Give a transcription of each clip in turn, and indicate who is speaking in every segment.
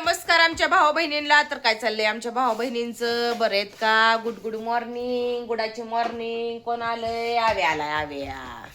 Speaker 1: नमस्कार आमच्या भाऊ बहिणींना. तर काय चाललंय आमच्या भाऊ बहिणींचं? बरं आहेत का? गुड मॉर्निंग, गुडाची मॉर्निंग. कोण आलंय? आवे आलाय. आव्या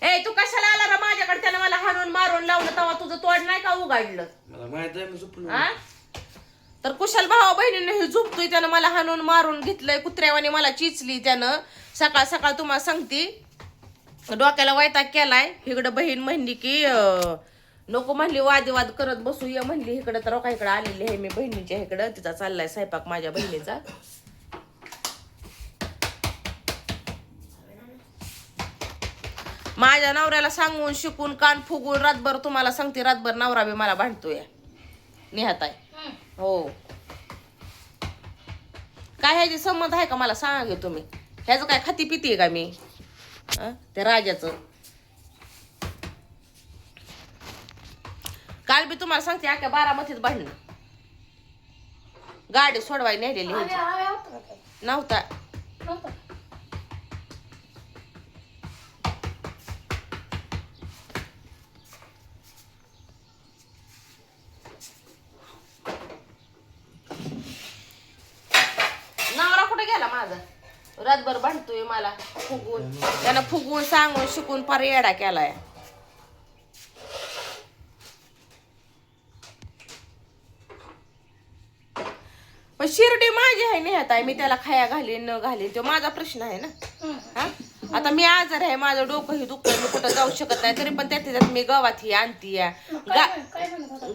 Speaker 1: ए तू कशाला आला रा माझ्याकडे? त्यानं मला हाणून मारून लावलं तेव्हा तुझं तोड नाही का उघडलं?
Speaker 2: मला माहित आहे मी झोपलो.
Speaker 1: तर कुशाल भाऊ बहिणींना हे झोपतोय, त्यानं मला हाणून मारून घेतलंय. कुत्र्यावानी मला चिचली त्यानं. सकाळ सकाळ तुम्हाला सांगते डोक्याला वैताग केलाय. इकडं बहीण म्हणली की नको म्हणली, वादविवाद करत बसू ये म्हणली. इकडं तर का इकडं आलेली आहे मी बहिणीच्या इकडं. तिचा चाललाय स्वयंपाक माझ्या बहिणीचा. माझ्या नवऱ्याला सांगून शिकून कान फुगून रातभर तुम्हाला सांगते, रातभर नवरा बी मला भांडतोय. निहात आहे हो. काय ह्याची संबंध आहे का मला सांगा तुम्ही? ह्याचं काय खाती पिती आहे का मी? त्या राजाचं काल बी तुम्हाला सांगते अख्या बारामतीत भांडणं. गाडी सोडवाय नेलेली नव्हता. नवरा कुठे गेला माझा? रातभर भांडतोय मला फुगून. त्यानं फुगून सांगून शिकून फार येडा केलाय. पण शिर्डी माझी आहे नेहत आहे. मी त्याला खाया घालीन न घालीन तो माझा प्रश्न आहे ना. हा आता मी आजार आहे, माझं डोकं ही दुखतं, मी कुठं जाऊ शकत नाही. तरी पण त्यात मी गावात ही आणती या.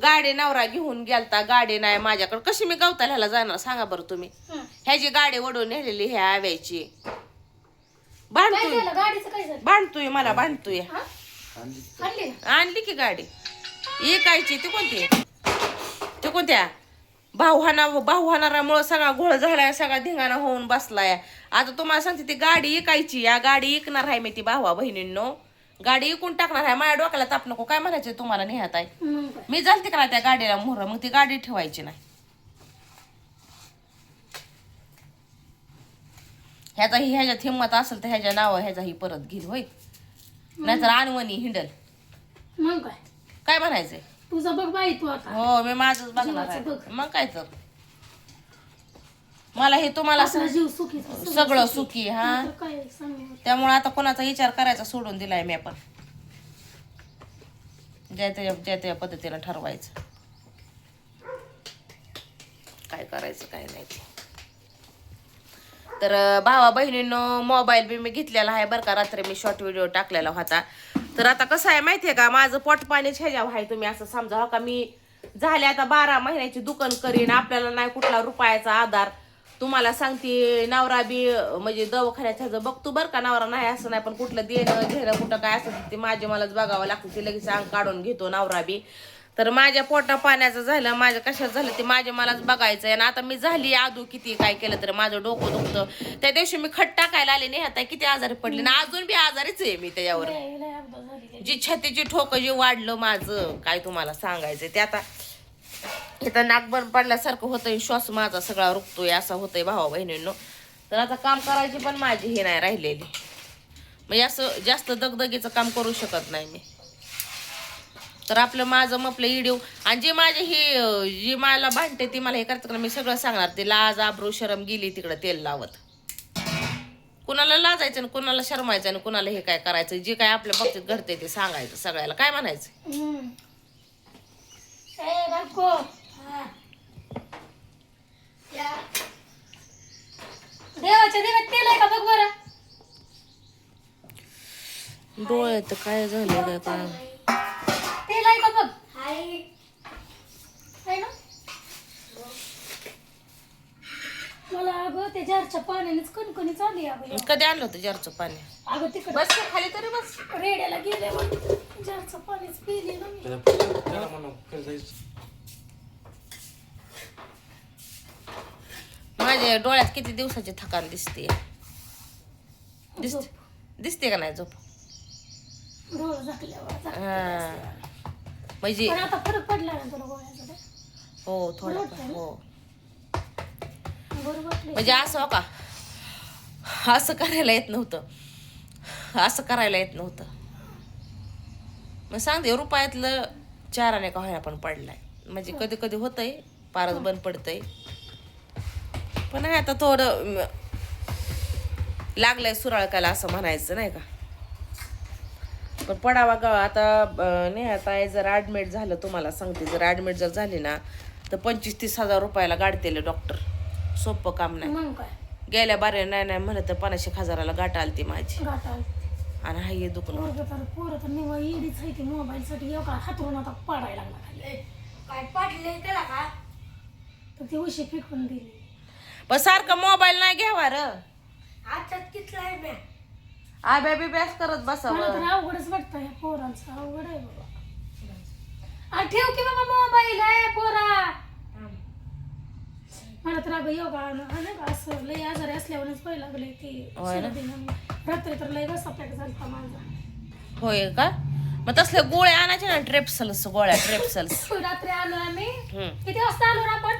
Speaker 1: गाडी नवरा घेऊन गेलता, गाडी नाही माझ्याकडे. कशी मी गवताला जाणार सांगा बरं तुम्ही? ह्याची गाडी वडून नेलेली ह्या आव्याची. भांडतोय मला भांडतोय. आणली की गाडी इकायची. ती कोणती? ती कोणत्या? भाऊ हाणारामुळे सगळा घोळ झालाय, सगळा धिंगाणा होऊन बसलाय. आता तुम्हाला सांगते ती गाडी इकायची. या गाडी इकणार आहे मी. ती भावा बहिणींनो गाडी इकून टाकणार आहे. माझ्या डोक्याला ताप नको. काय म्हणायचं तुम्हाला? नेहात आहे मी जालते करा त्या गाडीला मोहर, मग ती गाडी ठेवायची नाही. ह्याच्यात हिंमत असेल तर ह्याच्या नाव ह्याचा ही परत घेईल होय. नाहीतर अनवणी हिंडल.
Speaker 3: मग
Speaker 1: काय म्हणायचंय
Speaker 3: तुझं बघ बाई तू आता.
Speaker 1: हो मी माझंच बघणार आहे. मग काय तर मला हे तुम्हाला
Speaker 3: जीव सुखी
Speaker 1: सगळं सुखी. हा त्यामुळे आता कोणाचा विचार करायचा सोडून दिलाय मी. पण ज्या त्या पद्धतीनं ठरवायचं काय करायचं काय नाही. तर भावा बहिणींनो मोबाईल बी मी घेतलेला आहे बरं का. रात्री मी शॉर्ट व्हिडिओ टाकलेला होता. तर आता कसं आहे माहितीये का, माझं पोट पाणीच ह्याच्यावर आहे. तुम्ही असं समजा हो का, मी झाले आता 12 महिन्याची दुकान करीन. आपल्याला नाही कुठला रुपयाचा आधार. तुम्हाला सांगते नवरा बी म्हणजे दवाखान्याच्या बघतो बरं का. नवरा नाही असं नाही, पण कुठलं देणं घेणं कुठं काय असं ते माझे मलाच बघावं लागतं. ते लगेच अंग काढून घेतो नवरा बी. तर माझ्या पोटा पाण्याचं झालं, माझ्या कशात झालं ते माझे मलाच बघायचं. आणि आता मी झाली आदू किती काय केलं तर माझं डोकं दुखतं. त्या दिवशी मी खट टाकायला आले नाही आता किती आजारी पडले ना. अजून बी आजारीच आहे मी त्याच्यावर. जी छातीची ठोकं जे वाढलं माझं काय तुम्हाला सांगायचं. ते आता इथं नाक बंद पडल्यासारखं होतंय. श्वास माझा सगळा रुकतोय असं होतंय भावा बहिणींनो. तर आता काम करायची पण माझी हे नाही राहिलेली. म्हणजे असं जास्त दगदगीचं काम करू शकत नाही मी. तर आपलं माझं मपलं इडिओ आणि जे माझे हे जी मला भांडते ती मला हे करतात ना, मी सगळं सांगणार. ते लाज आब्रू शरम गेली तिकडं तेल लावत. कुणाला लाजायचं आणि कुणाला शरमायचं आणि कुणाला हे काय करायचं. जे काय आपल्या बाबतीत घडते ते सांगायचं सगळ्याला. काय म्हणायचं?
Speaker 3: देवाच्या देवात तेल आहे का बघ बरं.
Speaker 1: डोळ्यात काय झालं काय
Speaker 3: तेल आहे का बघ. आहे ना. मला अगं ते जारच्या पाण्यानेच कणकणी चालली. अगं
Speaker 1: कधी आणलं होतं जारचं पाणी?
Speaker 3: अगं तिकडे
Speaker 1: बस खाली तरी बस.
Speaker 3: रेड्याला गेले जारचं पाणीच पिले ना मी.
Speaker 2: त्याला म्हणू काय जायचं.
Speaker 1: माझ्या डोळ्यात किती दिवसाची थकान दिसते. दिसते का नाही झोप?
Speaker 3: डोळं झाकल्यावर
Speaker 1: म्हणजे
Speaker 3: आता फरक पडला ना तुला गोळ्याचा?
Speaker 1: हो थोडा हो.
Speaker 3: बरोबर
Speaker 1: म्हणजे असं हो का, असं करायला येत नव्हतं. असं करायला येत नव्हतं. मग सांगते रुपयातलं 4 आणे का होईना पण पडलाय. म्हणजे कधी कधी होतंय पारच बंद पडतंय पण आहे आता थोडं लागलंय सुरळकाला असं म्हणायचं नाही का. पण पडावा गा आता नेहाताई जर ॲडमिट झालं तुम्हाला सांगते जर ॲडमिट जर झाली ना तर 25-30 हजार रुपयाला गाडतेले डॉक्टर. सोपं काम नाही.
Speaker 3: मग काय
Speaker 1: गेल्या बारे नाही म्हणलं तर 50,000 गाठ आलती माझी
Speaker 3: गाठा
Speaker 1: आणि हा हे दुखणं.
Speaker 3: पोरं तर निव्वळ इडीच आहे ती मोबाईलसाठी एवढा हातवून आता पाडायला लागला खाली.
Speaker 4: काय पाडले त्याला का
Speaker 3: तर ती उशी फेकून दिली.
Speaker 1: पण सारखं मोबाईल नाही घ्यावा र.
Speaker 4: हातात कितला आहे म्या
Speaker 1: आब्या बिब्यास करत
Speaker 3: मला
Speaker 1: बसावं.
Speaker 3: तर अवघडच वाटतं ह्या पोरांचं अवघड आहे बाबा. ठेव की बाबा मोबाईल आहे पोरा. मला तर अगं योगा नाही का असं लई आजारी असल्यावरच पहिले लागले ते
Speaker 1: होय ना?
Speaker 3: रात्री तर लई घसा पॅक झाला माझा.
Speaker 1: होय का मग तसले गोळ्या आणायचे ना ट्रेप्सल्स गोळ्या ट्रेप्सल्स.
Speaker 3: रात्री आलो आम्ही
Speaker 1: हम्म.
Speaker 3: किती वाजता आलो रे आपण?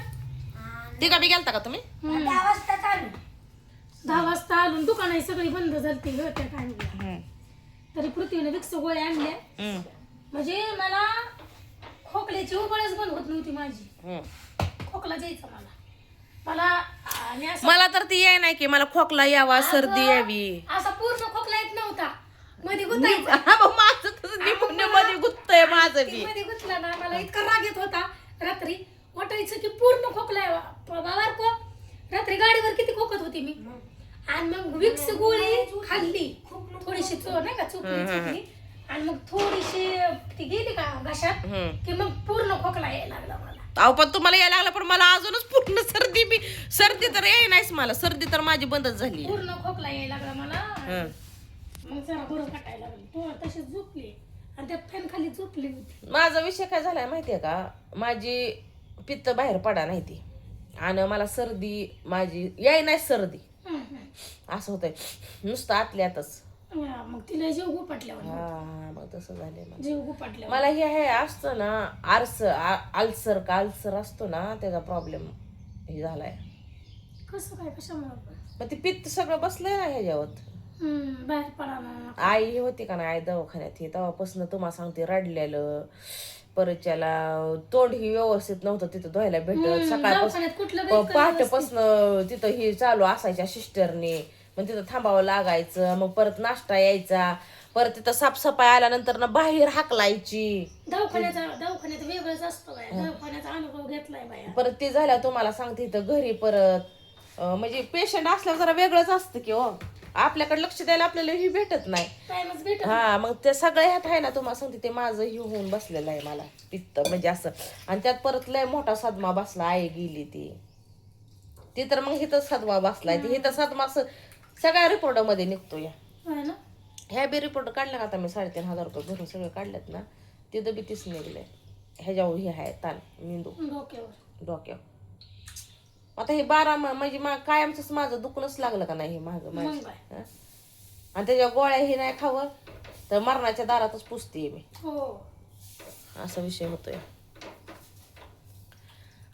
Speaker 1: ती का बी गेलता का तुम्ही?
Speaker 4: 10 वाजता चालू
Speaker 3: 10 वाजता आलो दुकान सगळी बंद झालती ग त्या टाइमला.
Speaker 1: हम्म.
Speaker 3: तरी पृथ्वीने विक्स गोळ्या आणल्या
Speaker 1: हम्म.
Speaker 3: म्हणजे मला खोकल्याची उबळच बंद होत नव्हती माझी.
Speaker 1: हम्म.
Speaker 3: खोकला जायचा मला आणि असं
Speaker 1: मला तर ती याय नाही की मला खोकला यावा सर्दी यावी.
Speaker 3: असा पूर्ण खोकला येत नव्हता मध्ये गुतायचा.
Speaker 1: हा, मग माझं तसं निमोनिया मध्ये गुत्तय माझं बी.
Speaker 3: मध्ये गुतला ना मला इतका राग येत होता रात्री वाटायचं की पूर्ण खोकला बाबा को रात्री गाडीवर किती खोकत होती मी. आणि मग विक्स गोळी खाल्ली थोडीशी नाही का चुकली आणि मग थोडीशी ती गेली का घशात
Speaker 1: हम्म.
Speaker 3: की मग पूर्ण खोकला यायला लागला मला.
Speaker 1: अहो पण तुम्हाला यायला लागलं पण मला अजूनच पूर्ण सर्दी तर याय नाहीच मला. सर्दी तर माझी बंदच झाली.
Speaker 3: पूर्ण खोकला यायला लागला मला.
Speaker 1: हं.
Speaker 3: मग जरा बरं वाटायला लागलं. तो तशीच झोपली आणि त्या फॅन खाली झोपली होती.
Speaker 1: माझा विषय काय झालाय माहितीये का माझी पित्त बाहेर पडा नाही ती आणि मला सर्दी माझी याय नाही सर्दी असं होतंय नुसतं आतल्यातच.
Speaker 3: मग तिला जीव गुपाटल्यावर
Speaker 1: हा मग तसं झालंय मला.
Speaker 3: जीव गुपाटल्यावर
Speaker 1: मला हे असतं ना आल्सर असतो ना त्याचा प्रॉब्लेम हे झालाय.
Speaker 3: कसं काय कशामुळे
Speaker 1: मग ते पित्त सगळं बसलंय ना ह्याच्यावर.
Speaker 3: बाहेर पडा ना.
Speaker 1: आई ही होती का ना आई दवाखान्यात ही तेव्हापासून तुम्हाला सांगते रडलेलं परच्याला तोंड ही व्यवस्थित नव्हतं तिथं धुवायला भेटत.
Speaker 3: दवाखान्यात कुठलं
Speaker 1: सकाळपासून पहाटेपासून तिथं ही चालू असायच्या सिस्टरने मग तिथं थांबावं लागायचं. मग परत नाश्ता यायचा परत तिथं साफसफाई आल्यानंतर ना बाहेर हाकलायची.
Speaker 3: दवाखान्यात वेगळंच असतं बाया. दवाखान्याचा अनुभव घेतलाय बाया.
Speaker 1: परत ते झाल्या तुम्हाला सांगते इथं घरी परत म्हणजे पेशंट असल्यावर जरा वेगळंच असतं की हो आपल्याकडे लक्ष द्यायला आपल्याला ही भेटत नाही.
Speaker 3: टाइमच भेटत
Speaker 1: हा मग ते सगळ्या ह्यात आहे ना तुम्हाला सांगते ते माझं ही होऊन बसलेलं आहे मला पित्त म्हणजे असं. आणि त्यात परत लय मोठा सदमा बसला आई गेली ती तर मग हिथं सदमा बसलाय ती हिथं सदमा असं सगळ्या रिपोर्ट मध्ये निघतो या.
Speaker 3: आहे ना.
Speaker 1: ह्या बी रिपोर्ट काढल्या का आता मी 3,500 रुपये भरून सगळे काढलेत ना तिथं बी तीच निघलंय. ह्याच्यावर हे आहे ताण मेंदू डोक्यावर. आता हे 12 म्हणजे कायमच माझं दुखणंच लागलं का नाही हे माझं माझं. आणि त्याच्या गोळ्या ही नाही खावं तर मरणाच्या दारातच पुसते मी. असा विषय होतोय.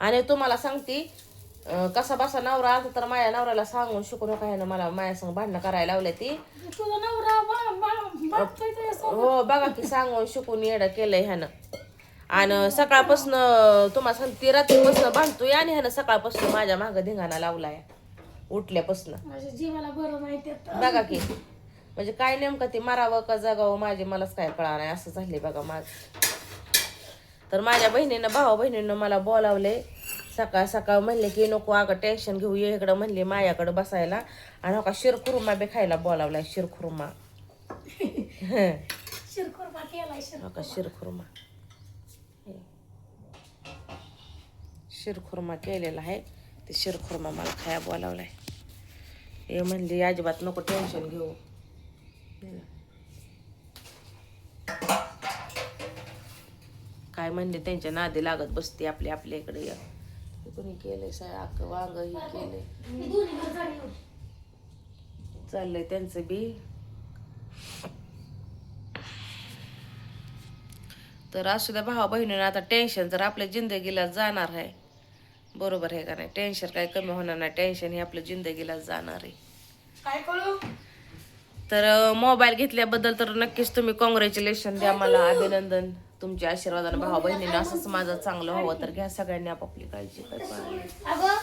Speaker 1: आणि तुम्हाला सांगते कसा बसा नवरा आलता तर माझ्या नवऱ्याला सांगून शिकू नका ह्यानं मला माझ्या संग भांडणं करायला लावले ती.
Speaker 3: तुझा नवरा
Speaker 1: हो बघा की सांगून शिकून येडं केलंय ह्यानं. आणि सकाळपासून तुम्हाला सांगते रात्रीपासून बांधतोय आणि ह्यानं सकाळपासून माझ्या मागं धिंगाणा लावलाय उठल्यापासून.
Speaker 3: माझ्या जीवाला बरं माहिती
Speaker 1: बघा की म्हणजे काय नेमकं ते मारावं का जगावं माझे मलाच काय कळा नाही असं झाले बघा माझ. तर माझ्या बहिणीनं भावा बहिणीनं मला बोलावले सकाळ सकाळ म्हणले की नको अगं टेन्शन घेऊ ये इकडं म्हणले माझ्याकडं बसायला. आणि हो का शिरखुर्मा बी खायला बोलावलाय शिरखुर्मा.
Speaker 3: शिरखुर्मा केलाय.
Speaker 1: हो का शिरखुर्मा शिरखुर्मा केलेला आहे ते शिरखुर्मा मला खाया बोलावलाय. हे म्हणले अजिबात नको टेन्शन घेऊ. काय म्हणले त्यांच्या नादी लागत बसते आपल्या इकडे. कोणी केलंय साय वांग ही केलंय चाललंय त्यांचं बी. तर असू द्या भावा बहिणीनं आता टेन्शन जर आपल्या जिंदगीला जाणार आहे बरोबर आहे का नाही. टेन्शन काही कमी होणार नाही. टेन्शन हे आपल्या जिंदगीला जाणार आहे.
Speaker 4: काय करू
Speaker 1: तर मोबाईल घेतल्याबद्दल तर नक्कीच तुम्ही कॉंग्रॅच्युलेशन द्या मला अभिनंदन. तुमच्या आशीर्वादाने भाऊ बहिणीने असंच माझं चांगलं व्हावं. तर घ्या सगळ्यांनी आपापली काळजी. काय पाहिजे
Speaker 3: अगं